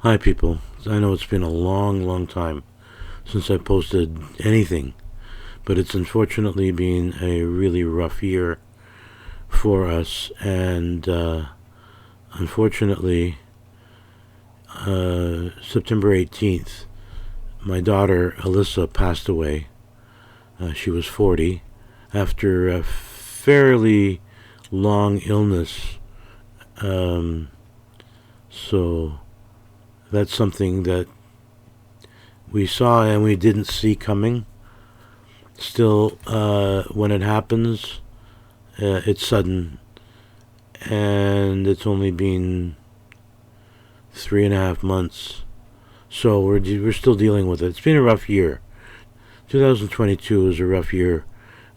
Hi, people. I know it's been a long, long time since I posted anything, but it's unfortunately been a really rough year for us, and unfortunately, September 18th, my daughter Alyssa passed away. She was 40 after a fairly long illness. Um, so that's something that we saw and we didn't see coming. Still, when it happens, it's sudden, and it's only been 3.5 months. So we're still dealing with it. It's been a rough year. 2022 was a rough year.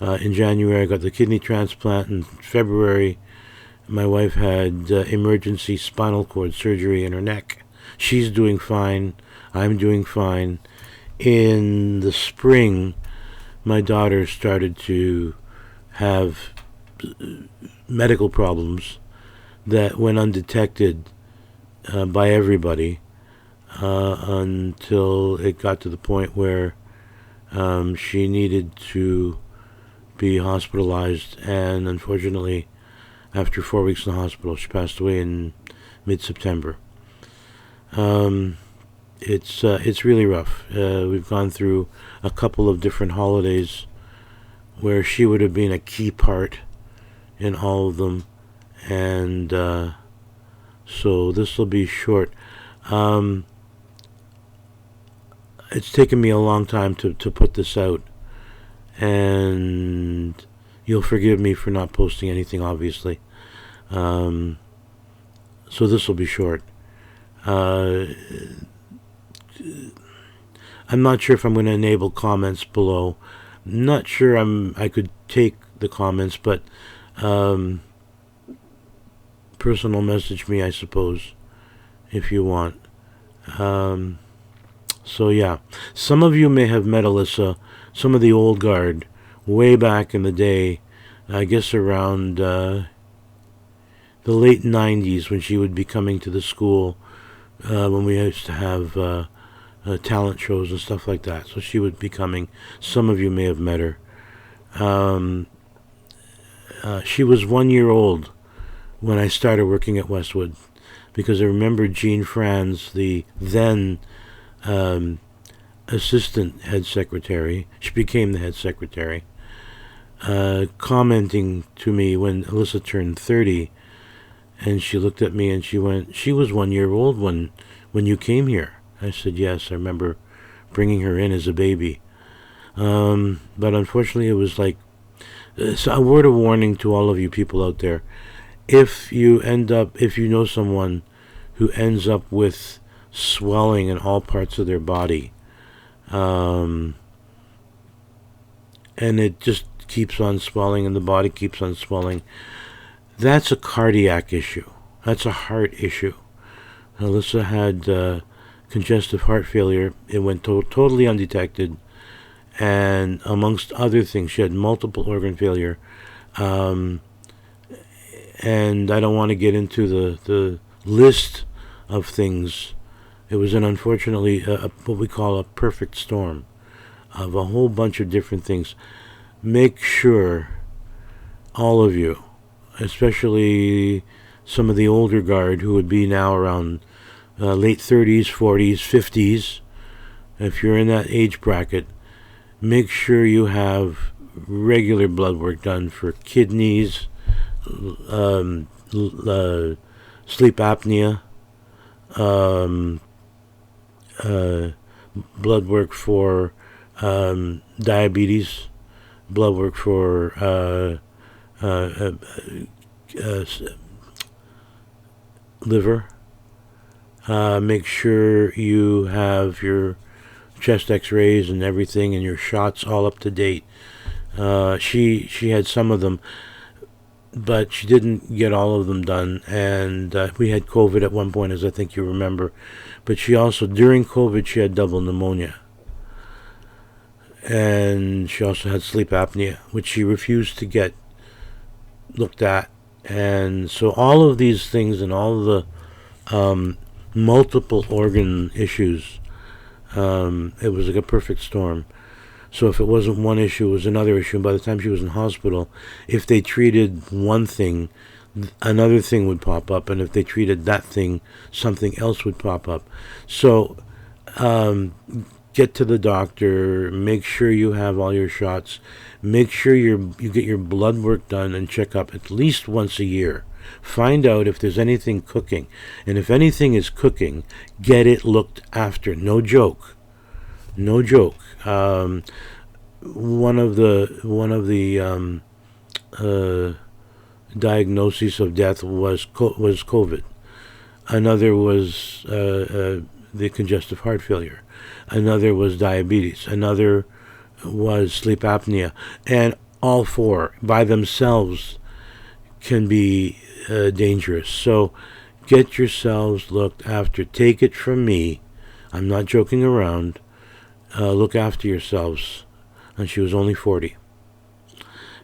In January, I got the kidney transplant. In February, my wife had emergency spinal cord surgery in her neck. She's doing fine. I'm doing fine. In the spring, my daughter started to have medical problems that went undetected by everybody until it got to the point where she needed to be hospitalized, and unfortunately, after 4 weeks in the hospital, she passed away in mid-September. It's really rough. We've gone through a couple of different holidays where she would have been a key part in all of them, and so this will be short. It's taken me a long time to put this out, and you'll forgive me for not posting anything, obviously. So this will be short. I'm not sure if I'm going to enable comments below. Not sure I could take the comments, but personal message me, I suppose, if you want. So yeah, some of you may have met Alyssa, some of the old guard, way back in the day, I guess around the late 90s, when she would be coming to the school, when we used to have talent shows and stuff like that. So she would be coming. Some of you may have met her. She was 1 year old when I started working at Westwood, because I remember Jean Franz, the then assistant head secretary, she became the head secretary, commenting to me when Alyssa turned 30, and she looked at me and she went, "She was 1 year old when you came here." I said, "Yes, I remember bringing her in as a baby." But unfortunately, it was like, it's a word of warning to all of you people out there. If you know someone who ends up with swelling in all parts of their body, and it just keeps on swelling and the body keeps on swelling, that's a cardiac issue. That's a heart issue. Alyssa had congestive heart failure. It went totally undetected, and amongst other things, she had multiple organ failure. And I don't want to get into the list of things. It was unfortunately what we call a perfect storm of a whole bunch of different things. Make sure, all of you, especially some of the older guard who would be now around late 30s, 40s, 50s, if you're in that age bracket, make sure you have regular blood work done for kidneys, sleep apnea, blood work for diabetes, blood work for liver. Make sure you have your chest x-rays and everything and your shots all up to date. She had some of them, but she didn't get all of them done, and we had COVID at one point, as I think you remember. But she also, during COVID, she had double pneumonia, and she also had sleep apnea, which she refused to get looked at. And so all of these things and all of the multiple organ issues. It was like a perfect storm. So if it wasn't one issue, it was another issue. And by the time she was in hospital, if they treated one thing, another thing would pop up. And if they treated that thing, something else would pop up. So get to the doctor, make sure you have all your shots, make sure you get your blood work done and check up at least once a year. Find out if there's anything cooking. And if anything is cooking, get it looked after. No joke. No joke. One of the diagnoses of death was COVID. Another was the congestive heart failure. Another was diabetes. Another was sleep apnea. And all four by themselves can be dangerous. So get yourselves looked after. Take it from me. I'm not joking around. Look after yourselves. And she was only 40.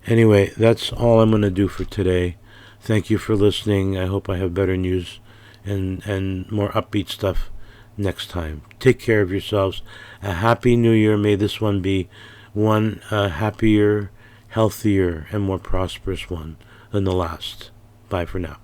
Anyway, that's all I'm going to do for today. Thank you for listening. I hope I have better news and more upbeat stuff next time. Take care of yourselves. A happy new year. May this one be one happier, healthier, and more prosperous one than the last. Bye for now.